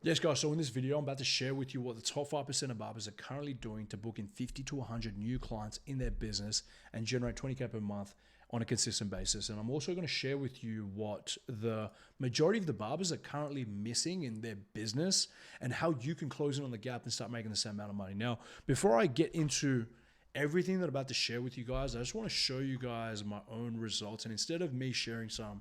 Yes, guys, so in this video, I'm about to share with you what the top 5% of barbers are currently doing to book in 50 to 100 new clients in their business and generate 20K per month on a consistent basis. And I'm also going to share with you what the majority of the barbers are currently missing in their business and how you can close in on the gap and start making the same amount of money. Now, before I get into everything that I'm about to share with you guys, I just want to show you guys my own results. And instead of me sharing some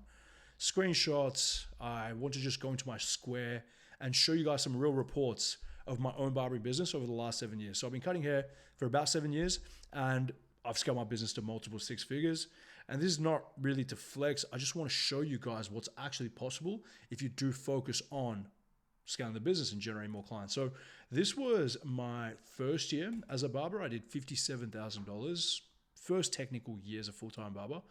screenshots, I want to just go into my Square and show you guys some real reports of my own barbering business over the last 7 years. So I've been cutting hair for about 7 years and I've scaled my business to multiple six figures. And this is not really to flex. I just want to show you guys what's actually possible if you do focus on scaling the business and generating more clients. So this was my first year as a barber. I did $57,000, first technical year as a full-time barber.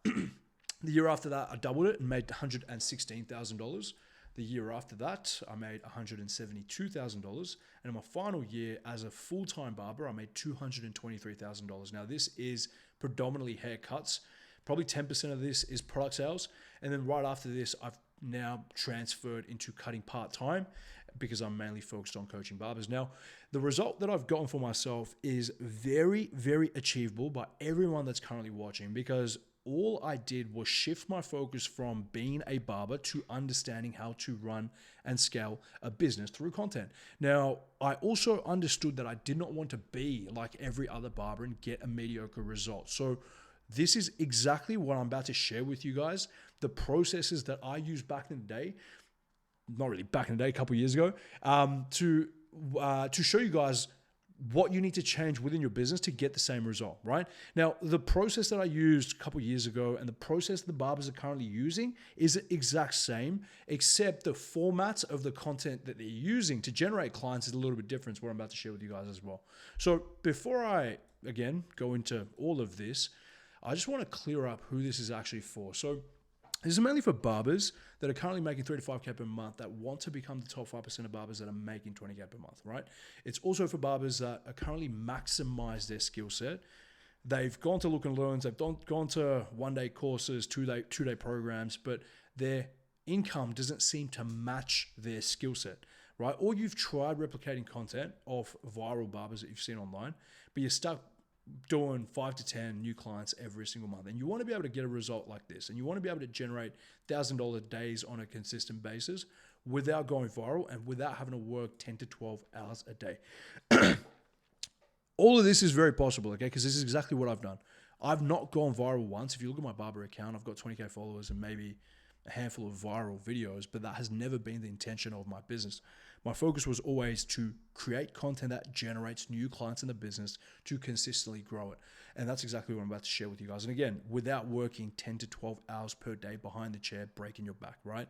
The year after that, I doubled it and made $116,000. The year after that, I made $172,000. And in my final year as a full-time barber, I made $223,000. Now, this is predominantly haircuts. Probably 10% of this is product sales. And then right after this, I've now transferred into cutting part-time because I'm mainly focused on coaching barbers. Now, the result that I've gotten for myself is very, very achievable by everyone that's currently watching, because all I did was shift my focus from being a barber to understanding how to run and scale a business through content. Now, I also understood that I did not want to be like every other barber and get a mediocre result. So this is exactly what I'm about to share with you guys. The processes that I used back in the day, not really back in the day, a couple of years ago, to show you guys what you need to change within your business to get the same result, right? Now, the process that I used a couple of years ago and the process the barbers are currently using is the exact same, except the formats of the content that they're using to generate clients is a little bit different, what I'm about to share with you guys as well. So before I, again, go into all of this, I just want to clear up who this is actually for. So this is mainly for barbers that are currently making 3 to 5K per month that want to become the top 5% of barbers that are making 20K per month, right? It's also for barbers that are currently maximize their skill set. They've gone to look and learns, they've gone to one-day courses, two-day programs, but their income doesn't seem to match their skill set, right? Or you've tried replicating content of viral barbers that you've seen online, but you're stuck doing 5 to 10 new clients every single month. And you want to be able to get a result like this. And you want to be able to generate $1,000 days on a consistent basis without going viral and without having to work 10 to 12 hours a day. All of this is very possible, okay? Because this is exactly what I've done. I've not gone viral once. If you look at my Barber account, I've got 20K followers and maybe a handful of viral videos, but that has never been the intention of my business. My focus was always to create content that generates new clients in the business to consistently grow it. And that's exactly what I'm about to share with you guys. And again, without working 10 to 12 hours per day behind the chair, breaking your back, right?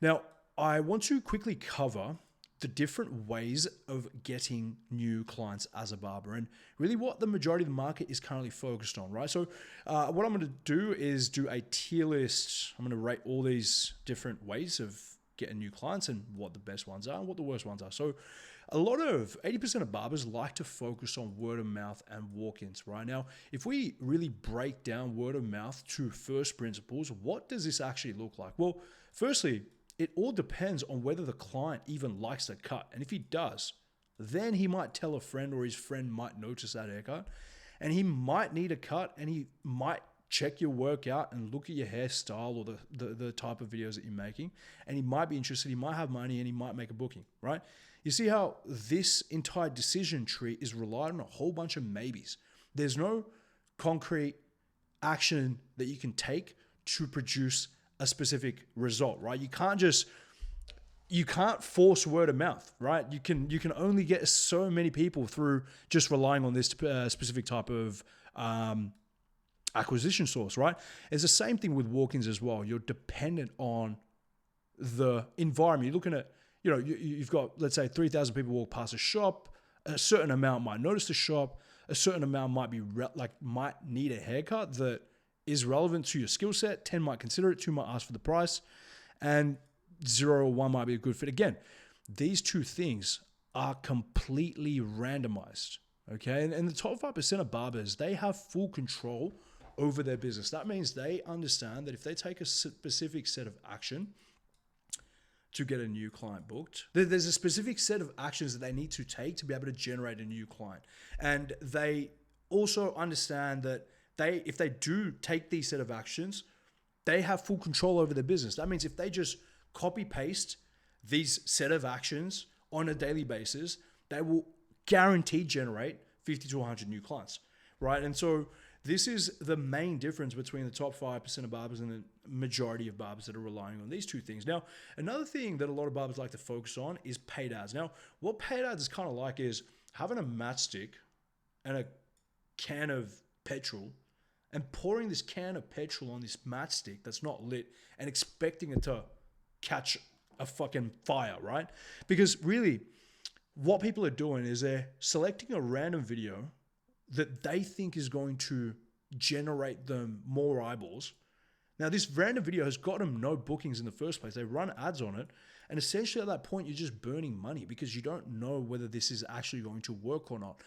Now, I want to quickly cover the different ways of getting new clients as a barber and really what the majority of the market is currently focused on, right? So what I'm going to do is do a tier list. I'm going to rate all these different ways of getting new clients and what the best ones are and what the worst ones are. So a lot of 80% of barbers like to focus on word of mouth and walk-ins, right? Now, if we really break down word of mouth to first principles, what does this actually look like? Well, firstly, it all depends on whether the client even likes the cut. And if he does, then he might tell a friend or his friend might notice that haircut and he might need a cut and he might check your work out and look at your hairstyle or the type of videos that you're making. And he might be interested, he might have money and he might make a booking, right? You see how this entire decision tree is relied on a whole bunch of maybes. There's no concrete action that you can take to produce a specific result, right? You can't force word of mouth, right? You can only get so many people through just relying on this specific type of acquisition source, right? It's the same thing with walk-ins as well. You're dependent on the environment. You're looking at, you've got, let's say 3,000 people walk past a shop. A certain amount might notice the shop. A certain amount might be might need a haircut that is relevant to your skill set. 10 might consider it, 2 might ask for the price, and 0 or 1 might be a good fit. Again, these two things are completely randomized, okay? And the top 5% of barbers, they have full control over their business. That means they understand that if they take a specific set of action, to get a new client booked. There's a specific set of actions that they need to take to be able to generate a new client. And they also understand that if they do take these set of actions, they have full control over their business. That means if they just copy paste these set of actions on a daily basis, they will guaranteed generate 50 to 100 new clients, right? And so this is the main difference between the top 5% of barbers and the majority of barbers that are relying on these two things. Now, another thing that a lot of barbers like to focus on is paid ads. Now, what paid ads is kind of like is having a matchstick and a can of petrol and pouring this can of petrol on this matchstick that's not lit and expecting it to catch a fucking fire, right? Because really, what people are doing is they're selecting a random video that they think is going to generate them more eyeballs. Now, this random video has got them no bookings in the first place. They run ads on it. And essentially at that point, you're just burning money because you don't know whether this is actually going to work or not.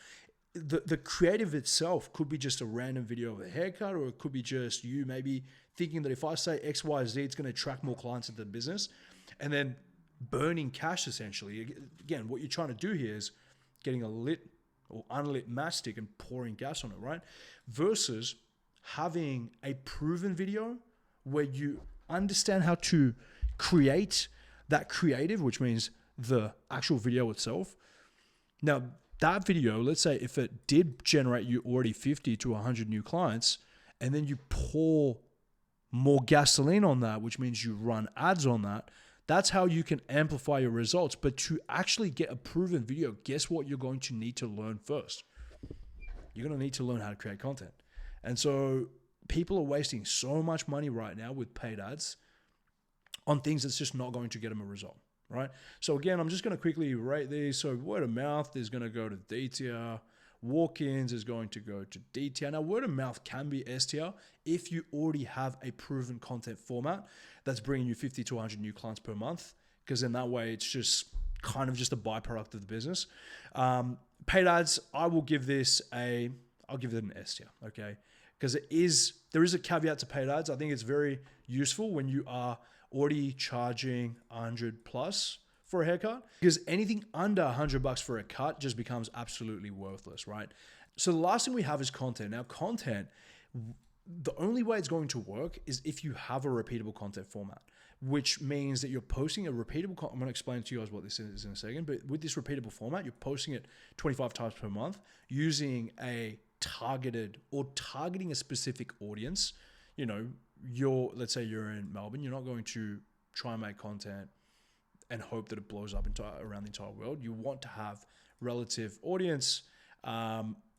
The creative itself could be just a random video of a haircut, or it could be just you maybe thinking that if I say X, Y, Z, it's going to attract more clients into the business, and then burning cash essentially. Again, what you're trying to do here is getting a lit or unlit matchstick and pouring gas on it, right? Versus having a proven video where you understand how to create that creative, which means the actual video itself. Now, that video, let's say if it did generate you already 50 to 100 new clients, and then you pour more gasoline on that, which means you run ads on that, that's how you can amplify your results. But to actually get a proven video, guess what you're going to need to learn first? You're going to need to learn how to create content. And so people are wasting so much money right now with paid ads on things that's just not going to get them a result, right? So again, I'm just going to quickly rate these. So word of mouth is going to go to D tier. Walk-ins is going to go to D tier. Now, word of mouth can be S tier if you already have a proven content format that's bringing you 50 to 100 new clients per month, because in that way, it's just kind of just a byproduct of the business. Paid ads, I will give this I'll give it an S tier, okay? Because there is a caveat to paid ads. I think it's very useful when you are already charging 100 plus for a haircut, because anything under $100 for a cut just becomes absolutely worthless, right? So the last thing we have is content. Now, content, the only way it's going to work is if you have a repeatable content format, which means that you're posting a repeatable I'm going to explain to you guys what this is in a second, but with this repeatable format, you're posting it 25 times per month using a targeting a specific audience. You know, let's say you're in Melbourne, you're not going to try and make content and hope that it blows up around the entire world. You want to have relative audience,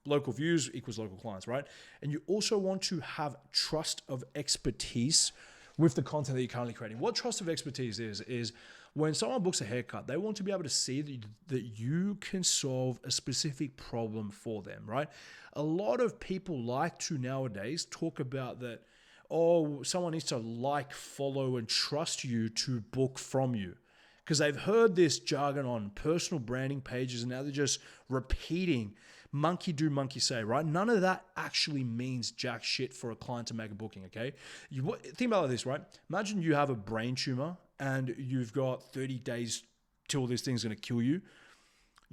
local views equals local clients, right? And you also want to have trust of expertise with the content that you're currently creating. What trust of expertise is when someone books a haircut, they want to be able to see that you can solve a specific problem for them, right? A lot of people like to nowadays talk about that, oh, someone needs to like, follow, and trust you to book from you. Because they've heard this jargon on personal branding pages, and now they're just repeating monkey do, monkey say, right? None of that actually means jack shit for a client to make a booking, okay? Think about this, right? Imagine you have a brain tumor and you've got 30 days till this thing's going to kill you.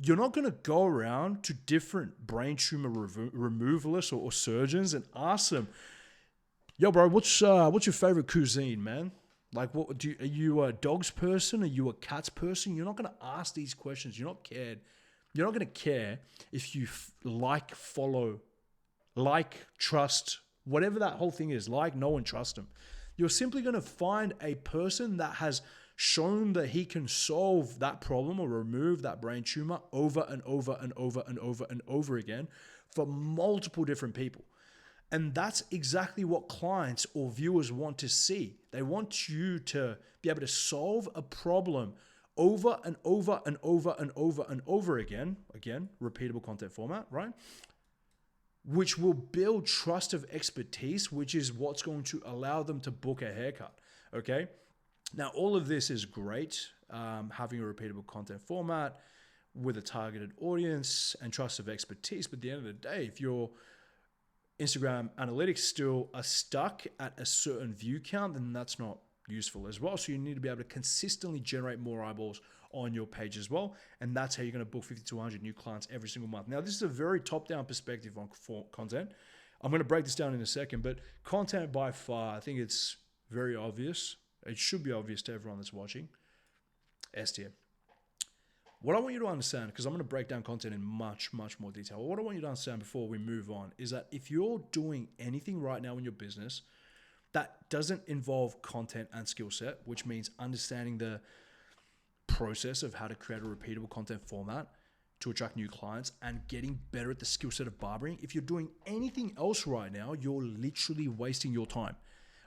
You're not going to go around to different brain tumor removalists or surgeons and ask them, yo, bro, what's your favorite cuisine, man? Like, are you a dogs person? Are you a cats person? You're not going to ask these questions. You're not going to care if you like, follow, trust, whatever that whole thing is, know and trust them. You're simply going to find a person that has shown that he can solve that problem or remove that brain tumor over and over and over and over and over again for multiple different people. And that's exactly what clients or viewers want to see. They want you to be able to solve a problem over and over and over and over and over again. Again, repeatable content format, right? Which will build trust of expertise, which is what's going to allow them to book a haircut, okay? Now, all of this is great, having a repeatable content format with a targeted audience and trust of expertise. But at the end of the day, if your Instagram analytics still are stuck at a certain view count, then that's not useful as well. So you need to be able to consistently generate more eyeballs on your page as well. And that's how you're going to book 50 to 100 new clients every single month. Now, this is a very top-down perspective on content. I'm going to break this down in a second, but content by far, I think it's very obvious. It should be obvious to everyone that's watching. S tier. What I want you to understand, because I'm going to break down content in much, much more detail. What I want you to understand before we move on is that if you're doing anything right now in your business that doesn't involve content and skill set, which means understanding the process of how to create a repeatable content format to attract new clients and getting better at the skill set of barbering, if you're doing anything else right now, you're literally wasting your time.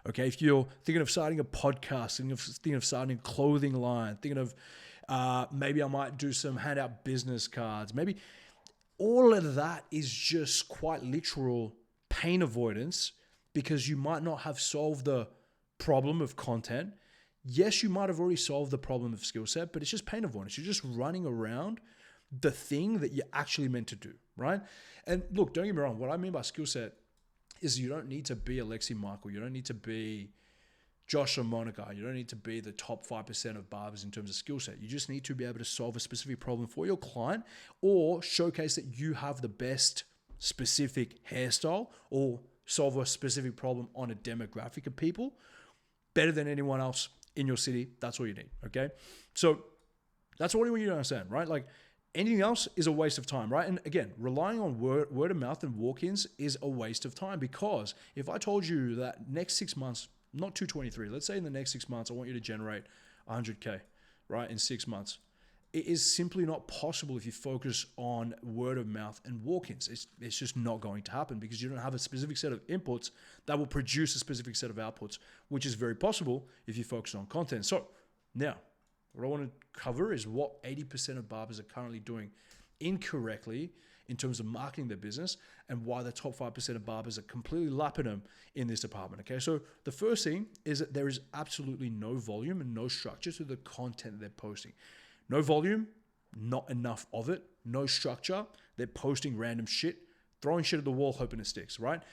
Okay, if you're thinking of starting a podcast, thinking of starting a clothing line, thinking of maybe I might do some handout business cards, maybe all of that is just quite literal pain avoidance because you might not have solved the problem of content. Yes, you might have already solved the problem of skill set, but it's just pain avoidance. You're just running around the thing that you're actually meant to do, right? And look, don't get me wrong. What I mean by skill set is you don't need to be Alexi Michael. You don't need to be Josh or Monica. You don't need to be the top 5% of barbers in terms of skill set. You just need to be able to solve a specific problem for your client or showcase that you have the best specific hairstyle or solve a specific problem on a demographic of people better than anyone else in your city. That's all you need, okay? So that's all you need to understand, right? Like anything else is a waste of time, right? And again, relying on word of mouth and walk-ins is a waste of time because if I told you that next 6 months, not 223, let's say in the next 6 months, I want you to generate 100K, right? In 6 months. It is simply not possible if you focus on word of mouth and walk-ins. It's just not going to happen because you don't have a specific set of inputs that will produce a specific set of outputs, which is very possible if you focus on content. So now, what I want to cover is what 80% of barbers are currently doing incorrectly in terms of marketing their business and why the top 5% of barbers are completely lapping them in this department, okay? So the first thing is that there is absolutely no volume and no structure to the content they're posting. No volume, not enough of it, no structure. They're posting random shit, throwing shit at the wall, hoping it sticks, right?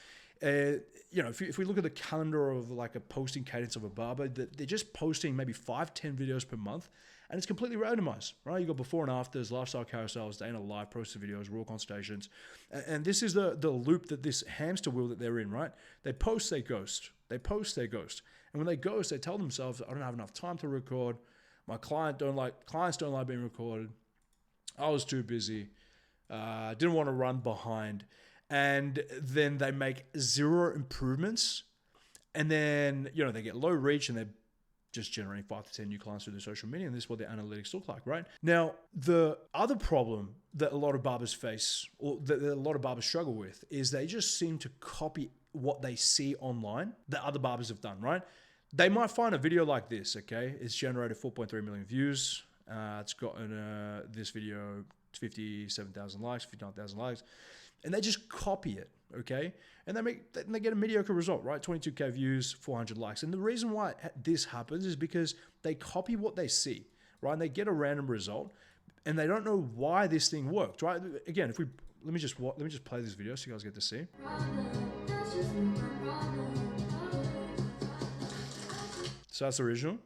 If we look at the calendar of like a posting cadence of a barber, they're just posting maybe 5-10 videos per month, and it's completely randomized, right? You got before and afters, lifestyle carousels, day in a life, posted videos, raw consultations, and this is the loop that this hamster wheel that they're in, right? They post, they ghost. They post, they ghost, and when they ghost, they tell themselves, "I don't have enough time to record. My clients don't like being recorded. I was too busy. Didn't want to run behind." And then they make zero improvements. And then, they get low reach and they're just generating 5 to 10 new clients through their social media. And this is what their analytics look like, right? Now, the other problem that a lot of barbers face or that a lot of barbers struggle with is they just seem to copy what they see online that other barbers have done, right? They might find a video like this, okay? It's generated 4.3 million views. It's gotten this video 57,000 likes, 59,000 likes. And they just copy it, okay? And they get a mediocre result, right? 22K views, 400 likes. And the reason why this happens is because they copy what they see, right? And they get a random result, and they don't know why this thing worked, right? Again, let me just play this video so you guys get to see. So that's the original.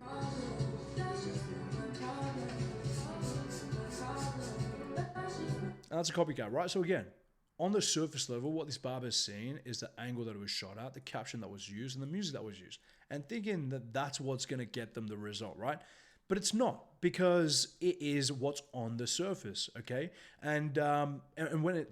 And that's a copycat, right? So again, on the surface level, what this barber is seeing is the angle that it was shot at, the caption that was used, and the music that was used, and thinking that that's what's going to get them the result, right? But it's not, because it is what's on the surface, okay? And when they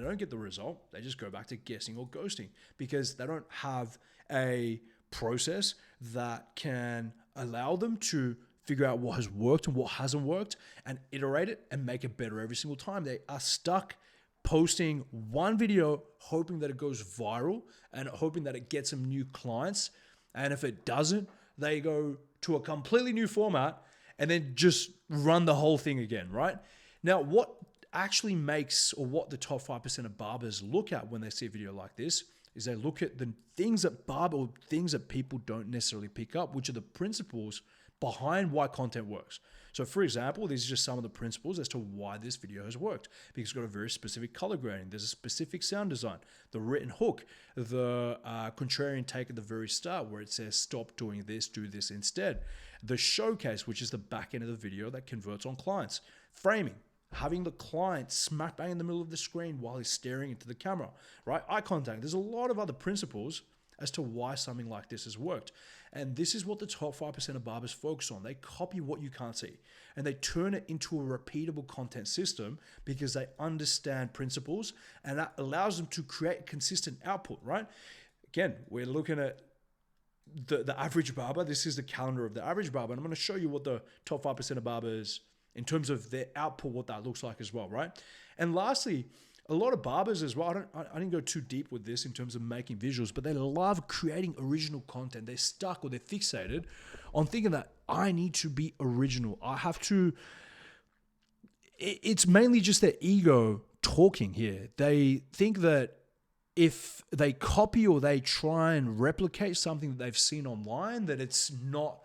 don't get the result, they just go back to guessing or ghosting because they don't have a process that can allow them to figure out what has worked and what hasn't worked and iterate it and make it better every single time. They are stuck posting one video, hoping that it goes viral and hoping that it gets them new clients. And if it doesn't, they go to a completely new format and then just run the whole thing again, right? Now, what actually makes, or what the top 5% of barbers look at when they see a video like this, is they look at the things that people don't necessarily pick up, which are the principles behind why content works. So for example, these are just some of the principles as to why this video has worked, because it's got a very specific color grading. There's a specific sound design, the written hook, the contrarian take at the very start where it says, stop doing this, do this instead. The showcase, which is the back end of the video that converts on clients. Framing, having the client smack bang in the middle of the screen while he's staring into the camera, right? Eye contact. There's a lot of other principles as to why something like this has worked. And this is what the top 5% of barbers focus on. They copy what you can't see and they turn it into a repeatable content system because they understand principles, and that allows them to create consistent output, right? Again, we're looking at the average barber. This is the calendar of the average barber. And I'm going to show you what the top 5% of barbers, in terms of their output, what that looks like as well, right? And lastly, a lot of barbers as well, I didn't go too deep with this in terms of making visuals, but they love creating original content. They're stuck or they're fixated on thinking that I need to be original. I have to, it's mainly just their ego talking here. They think that if they copy or they try and replicate something that they've seen online, that it's not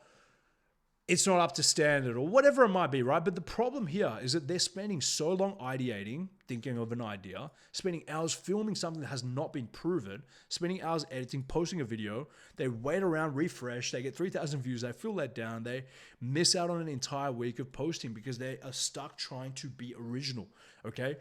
up to standard or whatever it might be, right? But the problem here is that they're spending so long ideating, thinking of an idea, spending hours filming something that has not been proven, spending hours editing, posting a video. They wait around, refresh, they get 3,000 views, they feel let down, they miss out on an entire week of posting because they are stuck trying to be original, okay?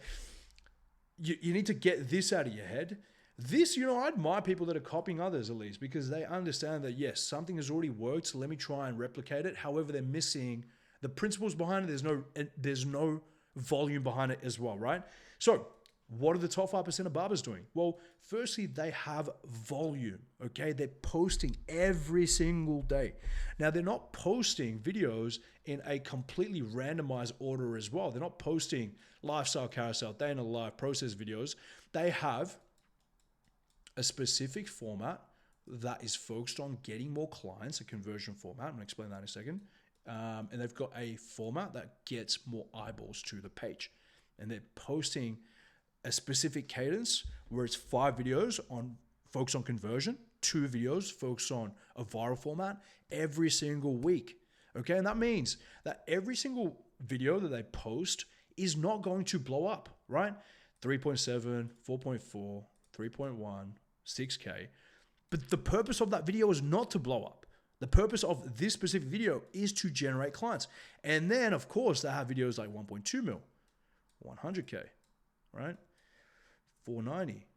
You need to get this out of your head. This, I admire people that are copying others at least, because they understand that, yes, something has already worked, so let me try and replicate it. However, they're missing the principles behind it. There's no volume behind it as well, right? So what are the top 5% of barbers doing? Well, firstly, they have volume, okay? They're posting every single day. Now, they're not posting videos in a completely randomized order as well. They're not posting lifestyle carousel, day in a life process videos. They have a specific format that is focused on getting more clients, a conversion format. I'm going to explain that in a second. And they've got a format that gets more eyeballs to the page. And they're posting a specific cadence where it's 5 videos focused on conversion, 2 videos focused on a viral format every single week. Okay, and that means that every single video that they post is not going to blow up, right? 3.7, 4.4, 3.1, 6K. But the purpose of that video is not to blow up. The purpose of this specific video is to generate clients. And then, of course, they have videos like 1.2 mil, 100K, right? 490,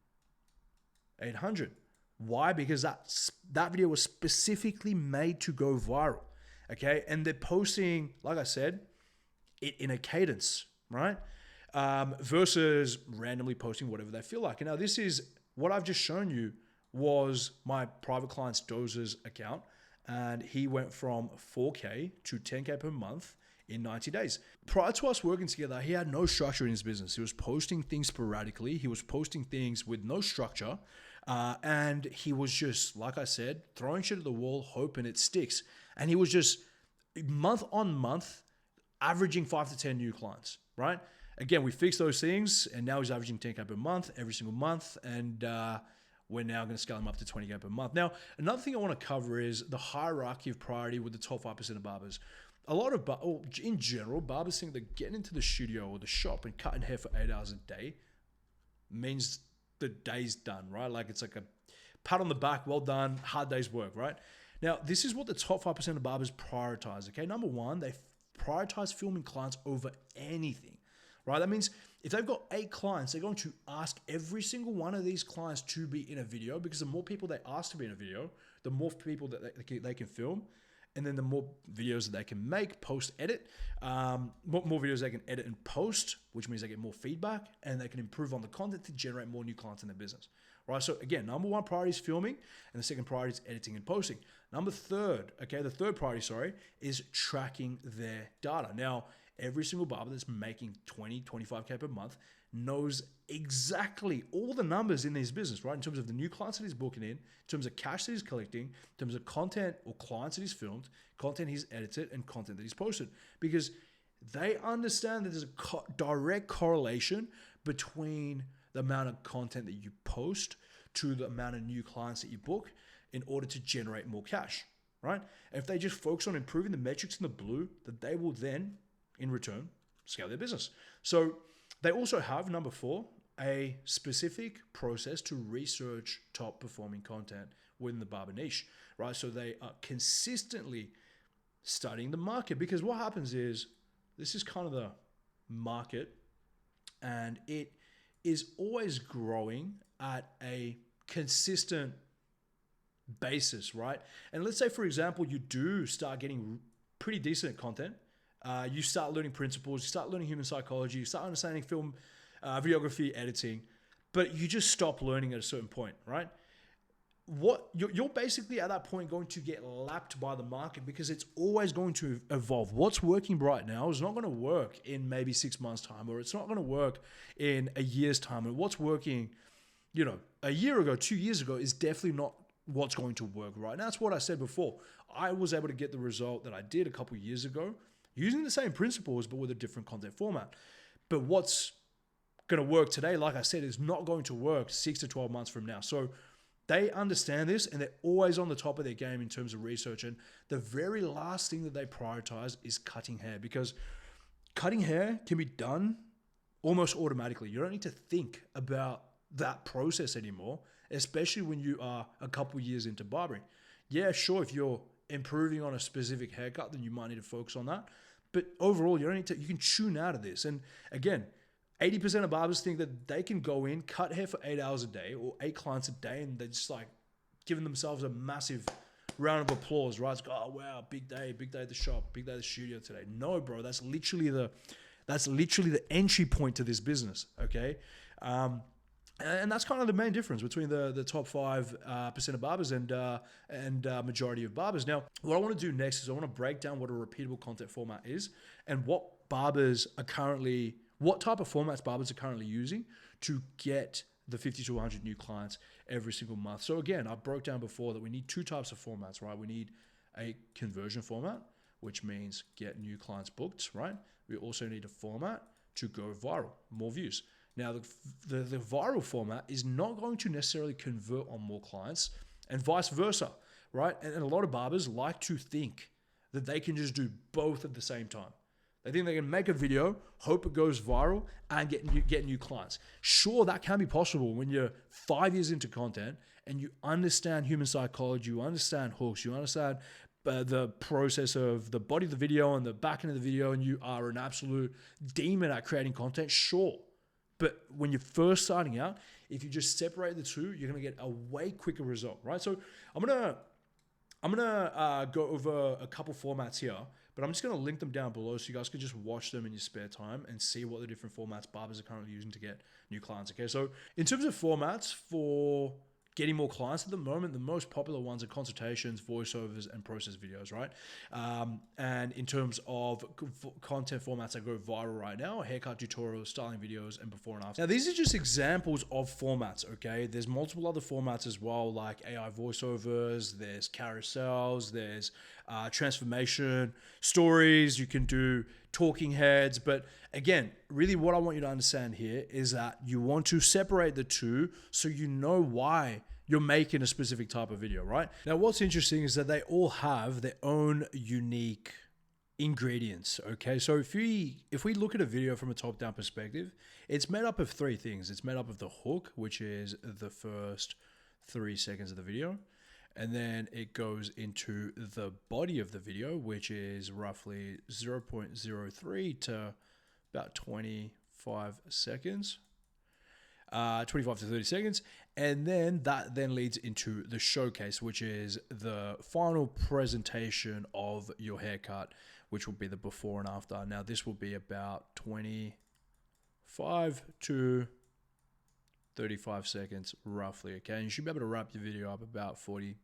800. Why? Because that video was specifically made to go viral, okay? And they're posting, like I said, it in a cadence, right? Versus randomly posting whatever they feel like. And now this is what I've just shown you was my private client's Dozer's account, and he went from 4K to 10K per month in 90 days. Prior to us working together, he had no structure in his business. He was posting things sporadically. He was posting things with no structure. And he was just, like I said, throwing shit at the wall, hoping it sticks. And he was just month on month, averaging 5 to 10 new clients, right? Again, we fixed those things, and now he's averaging 10K per month every single month, and we're now going to scale him up to 20K per month. Now, another thing I want to cover is the hierarchy of priority with the top 5% of barbers. A lot of, in general, barbers think that getting into the studio or the shop and cutting hair for 8 hours a day means the day's done, right? Like it's like a pat on the back, well done, hard day's work, right? Now, this is what the top 5% of barbers prioritize, okay? Number one, they prioritize filming clients over anything. Right? That means if they've got 8 clients, they're going to ask every single one of these clients to be in a video, because the more people they ask to be in a video, the more people that they can film, and then the more videos that they can make, post, edit, more videos they can edit and post, which means they get more feedback and they can improve on the content to generate more new clients in their business. Right? So again, number one priority is filming, and the second priority is editing and posting. The third priority, is tracking their data. Now, every single barber that's making 20, 25K per month knows exactly all the numbers in his business, right? In terms of the new clients that he's booking in terms of cash that he's collecting, in terms of content or clients that he's filmed, content he's edited, and content that he's posted. Because they understand that there's a direct correlation between the amount of content that you post to the amount of new clients that you book in order to generate more cash, right? And if they just focus on improving the metrics in the blue, that they will then, in return, scale their business. So they also have, number 4, a specific process to research top performing content within the barber niche, right? So they are consistently studying the market, because what happens is, this is kind of the market, and it is always growing at a consistent basis, right? And let's say, for example, you do start getting pretty decent content. You start learning principles, you start learning human psychology, you start understanding film, videography, editing, but you just stop learning at a certain point, right? What you're basically at that point going to get lapped by the market, because it's always going to evolve. What's working right now is not going to work in maybe 6 months' time, or it's not going to work in a year's time. And what's working, a year ago, 2 years ago, is definitely not what's going to work right now. That's what I said before. I was able to get the result that I did a couple years ago using the same principles, but with a different content format. But what's going to work today, like I said, is not going to work 6 to 12 months from now. So they understand this, and they're always on the top of their game in terms of research. And the very last thing that they prioritize is cutting hair, because cutting hair can be done almost automatically. You don't need to think about that process anymore, especially when you are a couple years into barbering. Yeah, sure, if you're improving on a specific haircut, then you might need to focus on that. But overall, you can tune out of this. And again, 80% of barbers think that they can go in, cut hair for 8 hours a day or 8 clients a day, and they're just like giving themselves a massive round of applause, right? It's like, oh wow, big day at the shop, big day at the studio today. No, bro, that's literally the entry point to this business, okay? And that's kind of the main difference between the top 5% of barbers and majority of barbers. Now, what I want to do next is I want to break down what a repeatable content format is, and what type of formats barbers are currently using to get the 50 to 100 new clients every single month. So again, I broke down before that we need 2 types of formats, right? We need a conversion format, which means get new clients booked, right? We also need a format to go viral, more views. Now, the viral format is not going to necessarily convert on more clients, and vice versa, right? And a lot of barbers like to think that they can just do both at the same time. They think they can make a video, hope it goes viral, and get new clients. Sure, that can be possible when you're 5 years into content and you understand human psychology, you understand hooks, you understand the process of the body of the video and the back end of the video, and you are an absolute demon at creating content, sure. But when you're first starting out, if you just separate the two, you're going to get a way quicker result, right? So I'm gonna go over a couple formats here, but I'm just going to link them down below so you guys can just watch them in your spare time and see what the different formats barbers are currently using to get new clients. Okay, so in terms of formats for getting more clients at the moment, the most popular ones are consultations, voiceovers, and process videos, right? And in terms of content formats that go viral right now, haircut tutorials, styling videos, and before and after. Now, these are just examples of formats, okay? There's multiple other formats as well, like AI voiceovers, there's carousels, there's transformation, stories, you can do talking heads. But again, really what I want you to understand here is that you want to separate the two so you know why you're making a specific type of video, right? Now, what's interesting is that they all have their own unique ingredients, okay? So if we look at a video from a top-down perspective, it's made up of 3 things. It's made up of the hook, which is the first 3 seconds of the video. And then it goes into the body of the video, which is roughly 0.03 to about 25 seconds, 25 to 30 seconds. And then that then leads into the showcase, which is the final presentation of your haircut, which will be the before and after. Now, this will be about 25 to 35 seconds roughly, okay? And you should be able to wrap your video up about 40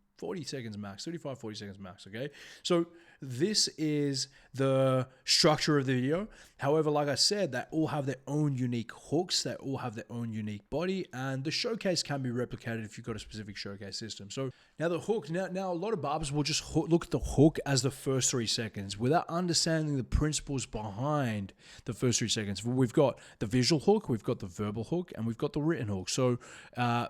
seconds max, 35, 40 seconds max, okay? So this is the structure of the video. However, like I said, they all have their own unique hooks. They all have their own unique body, and the showcase can be replicated if you've got a specific showcase system. So now the hook, now a lot of barbers will just look at the hook as the first 3 seconds without understanding the principles behind the first 3 seconds. We've got the visual hook, we've got the verbal hook, and we've got the written hook. So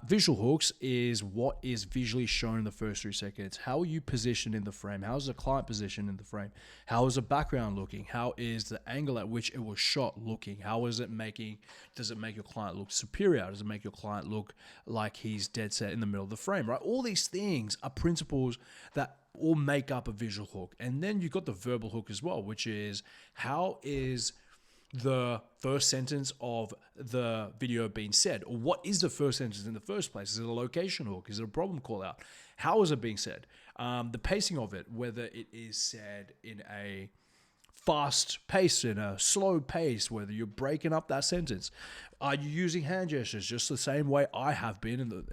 visual hooks is what is visually shown in the first 3 seconds. How are you positioned in the frame? How is the client positioned in the frame? How is the background looking? How is the angle at which it was shot looking? How is it making, does it make your client look superior? Does it make your client look like he's dead set in the middle of the frame, right? All these things are principles that all make up a visual hook. And then you've got the verbal hook as well, which is how is the first sentence of the video being said? Or what is the first sentence in the first place? Is it a location hook? Is it a problem call out? How is it being said? The pacing of it, whether it is said in a fast pace, in a slow pace, whether you're breaking up that sentence. Are you using hand gestures just the same way I have been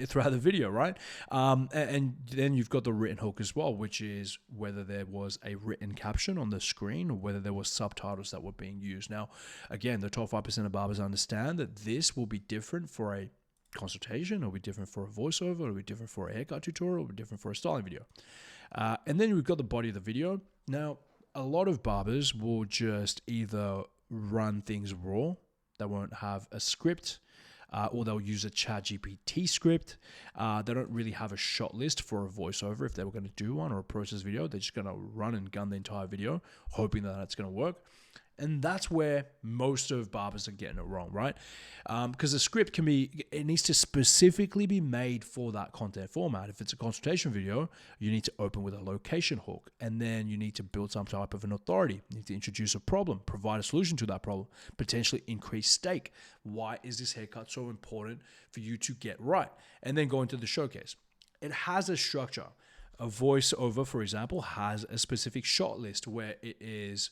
throughout the video, right? And then you've got the written hook as well, which is whether there was a written caption on the screen or whether there was subtitles that were being used. Now, again, the top 5% of barbers understand that this will be different for a consultation, it'll be different for a voiceover, it'll be different for a haircut tutorial, it'll be different for a styling video. And then we've got the body of the video. Now, a lot of barbers will just either run things raw, they won't have a script, or they'll use a ChatGPT script. They don't really have a shot list for a voiceover if they were going to do one or a process video. They're just going to run and gun the entire video, hoping that it's going to work. And that's where most of barbers are getting it wrong, right? Because the script it needs to specifically be made for that content format. If it's a consultation video, you need to open with a location hook, and then you need to build some type of an authority. You need to introduce a problem, provide a solution to that problem, potentially increase stake. Why is this haircut so important for you to get right? And then go into the showcase. It has a structure. A voiceover, for example, has a specific shot list where it is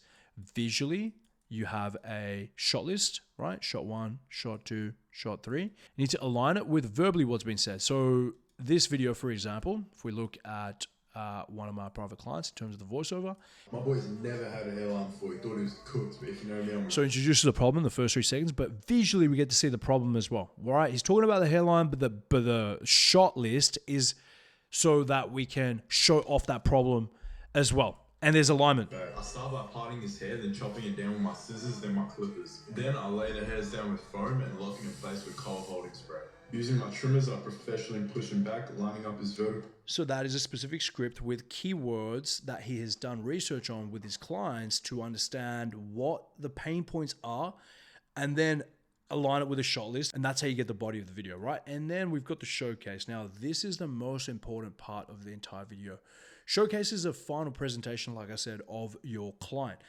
visually, you have a shot list, right? Shot 1, shot 2, shot 3. You need to align it with verbally what's been said. So this video, for example, if we look at one of my private clients in terms of the voiceover. My boy's never had a hairline before. He thought he was cooked, but if you know me, I'm... So introduces the problem in the first 3 seconds, but visually we get to see the problem as well, right? He's talking about the hairline, but the shot list is so that we can show off that problem as well. And there's alignment. I start by parting his hair, then chopping it down with my scissors, then my clippers. Then I lay the hairs down with foam and lock him in place with cold holding spray. Using my trimmers, I professionally push him back, lining up his vertical. So that is a specific script with keywords that he has done research on with his clients to understand what the pain points are, and then align it with a shot list. And that's how you get the body of the video, right? And then we've got the showcase. Now, this is the most important part of the entire video. Showcase is a final presentation, like I said, of your client.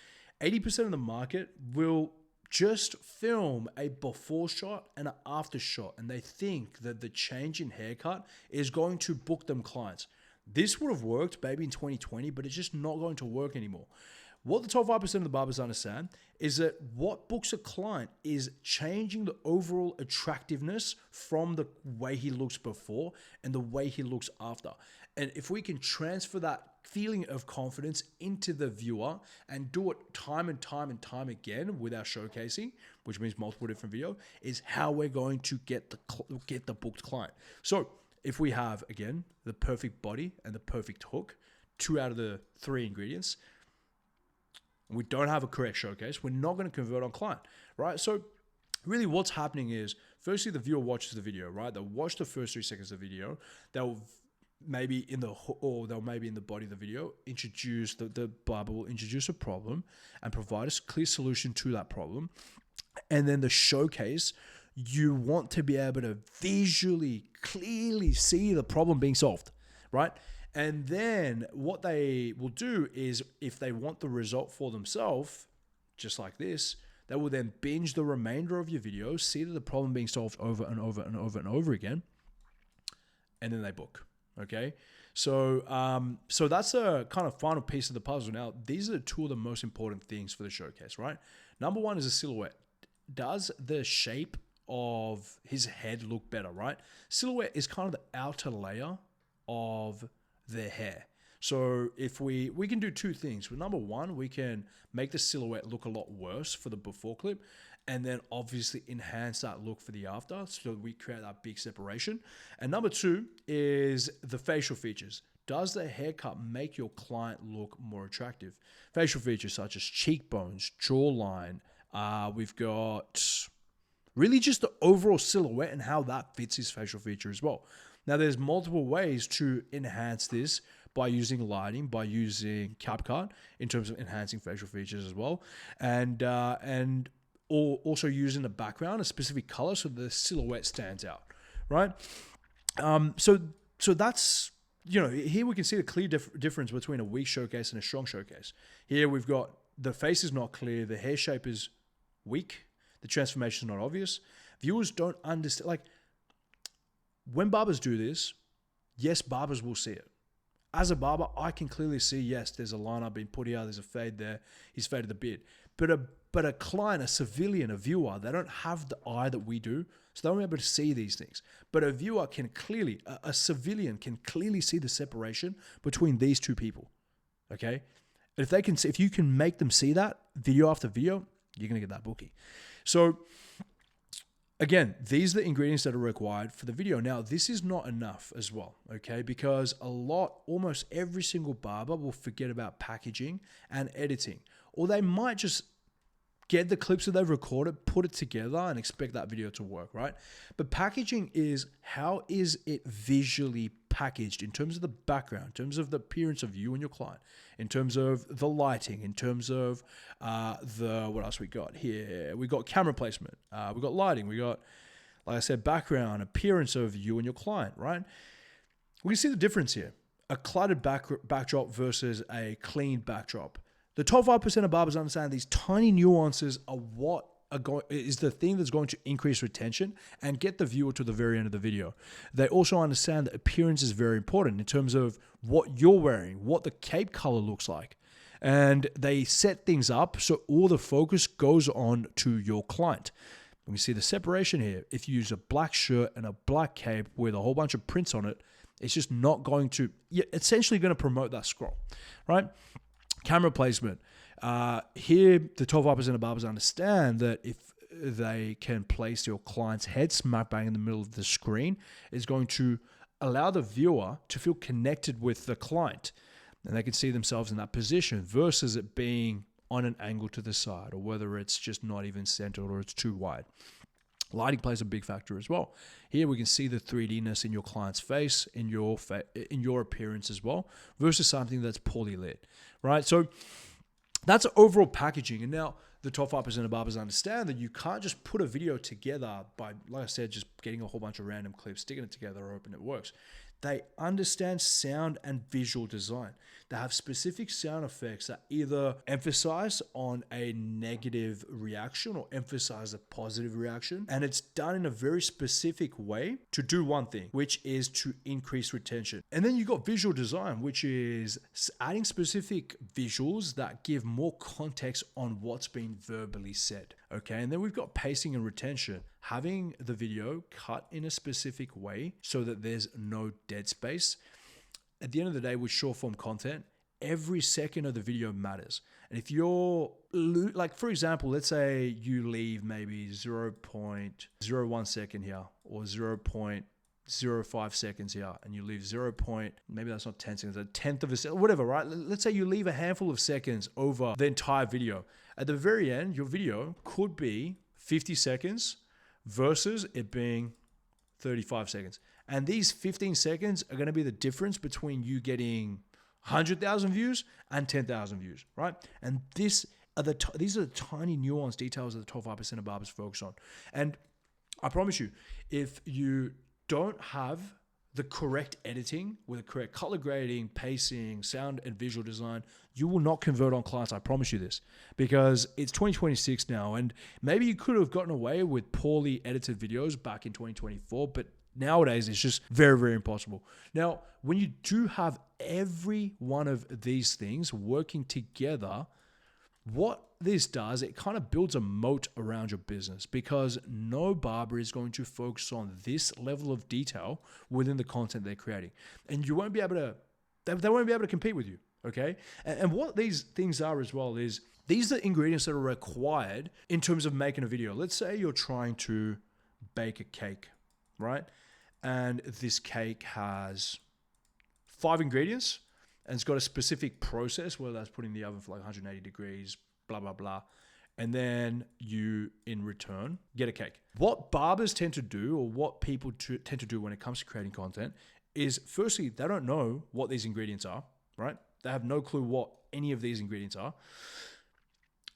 80% of the market will just film a before shot and an after shot, and they think that the change in haircut is going to book them clients. This would have worked maybe in 2020, but it's just not going to work anymore. What the top 5% of the barbers understand is that what books a client is changing the overall attractiveness from the way he looks before and the way he looks after. And if we can transfer that feeling of confidence into the viewer and do it time and time and time again with our showcasing, which means multiple different video, is how we're going to get the booked client. So if we have, again, the perfect body and the perfect hook, 2 out of the 3 ingredients, we don't have a correct showcase, we're not going to convert on client, right? So really what's happening is, firstly, the viewer watches the video, right? They'll watch the first 3 seconds of the video. They'll maybe in the body of the video, the barber will introduce a problem and provide a clear solution to that problem. And then the showcase, you want to be able to visually, clearly see the problem being solved, right? And then what they will do is, if they want the result for themselves, just like this, they will then binge the remainder of your video, see that the problem being solved over and over and over and over again, and then they book. Okay, so that's a kind of final piece of the puzzle. Now, these are 2 of the most important things for the showcase, right? Number 1 is a silhouette. Does the shape of his head look better, right? Silhouette is kind of the outer layer of their hair. So if we can do two things. Well, number one, we can make the silhouette look a lot worse for the before clip, and then obviously enhance that look for the after, so we create that big separation. And number two is the facial features. Does the haircut make your client look more attractive? Facial features such as cheekbones, jawline. We've got really just the overall silhouette and how that fits his facial feature as well. Now, there's multiple ways to enhance this by using lighting, by using CapCut in terms of enhancing facial features as well, and also using the background, a specific color, so the silhouette stands out, right? So that's, here we can see the clear difference between a weak showcase and a strong showcase. Here we've got the face is not clear, the hair shape is weak, the transformation is not obvious. Viewers don't understand. Like, when barbers do this, yes, barbers will see it. As a barber, I can clearly see, yes, there's a line I've been put here, there's a fade there, he's faded the beard. But a client, a civilian, a viewer, they don't have the eye that we do, so they won't be able to see these things. But a viewer can clearly, a civilian can clearly see the separation between these two people, okay? If they can see, if you can make them see that video after video, you're gonna get that booking. So again, these are the ingredients that are required for the video. Now, this is not enough as well, okay? Because almost every single barber will forget about packaging and editing, or they might just get the clips that they've recorded, put it together, and expect that video to work, right? But packaging is, how is it visually packaged in terms of the background, in terms of the appearance of you and your client, in terms of the lighting, in terms of what else we got here? We got camera placement, we got lighting, we got, like I said, background, appearance of you and your client, right? We can see the difference here. A cluttered backdrop versus a clean backdrop. The top 5% of barbers understand these tiny nuances are what is the thing that's going to increase retention and get the viewer to the very end of the video. They also understand that appearance is very important in terms of what you're wearing, what the cape color looks like. And they set things up so all the focus goes on to your client. And we see the separation here. If you use a black shirt and a black cape with a whole bunch of prints on it, it's just not going to, you're essentially going to promote that scroll, right? Camera placement. Here, the top 5% of barbers understand that if they can place your client's head smack bang in the middle of the screen, it's going to allow the viewer to feel connected with the client. And they can see themselves in that position versus it being on an angle to the side, or whether it's just not even centered or it's too wide. Lighting plays a big factor as well. Here we can see the 3D-ness in your client's face, in your appearance as well, versus something that's poorly lit, right? So that's overall packaging. And now the top 5% of barbers understand that you can't just put a video together by, like I said, just getting a whole bunch of random clips, sticking it together, hoping it works. They understand sound and visual design. They have specific sound effects that either emphasize on a negative reaction or emphasize a positive reaction. And it's done in a very specific way to do one thing, which is to increase retention. And then you got visual design, which is adding specific visuals that give more context on what's being verbally said. Okay, and then we've got pacing and retention, having the video cut in a specific way so that there's no dead space. At the end of the day, with short form content, every second of the video matters. And if you're, like, for example, let's say you leave maybe 0.01 second here or 0.05 seconds here, and you leave maybe that's not 10 seconds, a tenth of a second, whatever, right? Let's say you leave a handful of seconds over the entire video. At the very end, your video could be 50 seconds versus it being 35 seconds. And these 15 seconds are going to be the difference between you getting 100,000 views and 10,000 views, right? And these are the tiny nuanced details that the top 5% of barbers focus on. And I promise you, if you don't have the correct editing with the correct color grading, pacing, sound and visual design, you will not convert on clients. I promise you this, because it's 2026 now, and maybe you could have gotten away with poorly edited videos back in 2024, but nowadays it's just very, very impossible. Now, when you do have every one of these things working together, what this does, it kind of builds a moat around your business, because no barber is going to focus on this level of detail within the content they're creating. And you won't be able to They won't be able to compete with you, okay? And what these things are as well is these are the ingredients that are required in terms of making a video. Let's say you're trying to bake a cake, right? And this cake has 5 ingredients and it's got a specific process, whether that's put in the oven for like 180 degrees, blah, blah, blah. And then you, in return, get a cake. What barbers tend to do, or what people tend to do when it comes to creating content, is firstly, they don't know what these ingredients are, right? They have no clue what any of these ingredients are.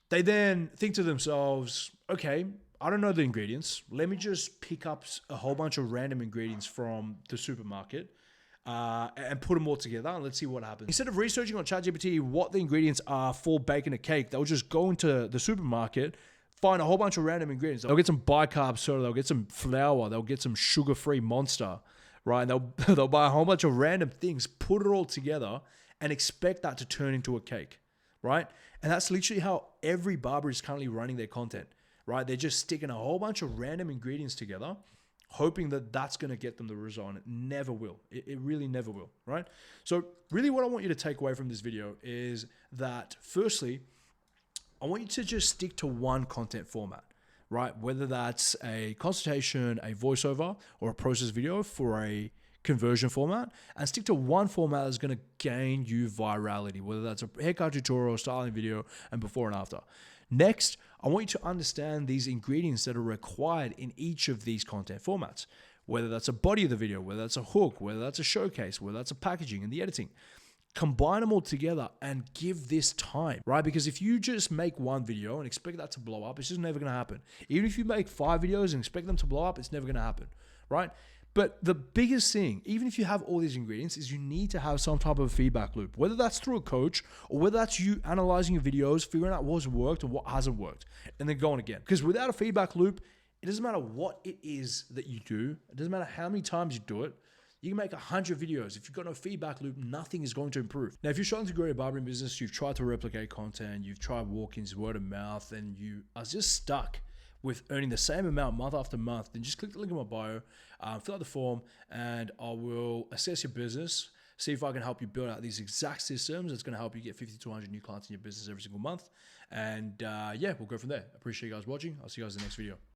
They then think to themselves, okay, I don't know the ingredients. Let me just pick up a whole bunch of random ingredients from the supermarket and put them all together and let's see what happens. Instead of researching on ChatGPT what the ingredients are for baking a cake, they'll just go into the supermarket, find a whole bunch of random ingredients. They'll get some bicarb soda, they'll get some flour, they'll get some sugar-free Monster, right? And they'll buy a whole bunch of random things, put it all together and expect that to turn into a cake, right? And that's literally how every barber is currently running their content, right? They're just sticking a whole bunch of random ingredients together, hoping that that's going to get them the result. And it never will. It really never will, right? So really what I want you to take away from this video is that firstly, I want you to just stick to one content format, right? Whether that's a consultation, a voiceover, or a process video for a conversion format, and stick to one format that's going to gain you virality, whether that's a haircut tutorial, styling video, and before and after. Next, I want you to understand these ingredients that are required in each of these content formats, whether that's a body of the video, whether that's a hook, whether that's a showcase, whether that's a packaging and the editing. Combine them all together and give this time, right? Because if you just make one video and expect that to blow up, it's just never going to happen. Even if you make 5 videos and expect them to blow up, it's never going to happen, right? But the biggest thing, even if you have all these ingredients, is you need to have some type of feedback loop, whether that's through a coach or whether that's you analyzing your videos, figuring out what's worked and what hasn't worked, and then going again. Because without a feedback loop, it doesn't matter what it is that you do. It doesn't matter how many times you do it. You can make 100 videos. If you've got no feedback loop, nothing is going to improve. Now, if you're trying to grow your barbering business, you've tried to replicate content, you've tried walk-ins, word of mouth, and you are just stuck with earning the same amount month after month, then just click the link in my bio, fill out the form, and I will assess your business, see if I can help you build out these exact systems that's going to help you get 50 to 100 new clients in your business every single month. And yeah, we'll go from there. Appreciate you guys watching. I'll see you guys in the next video.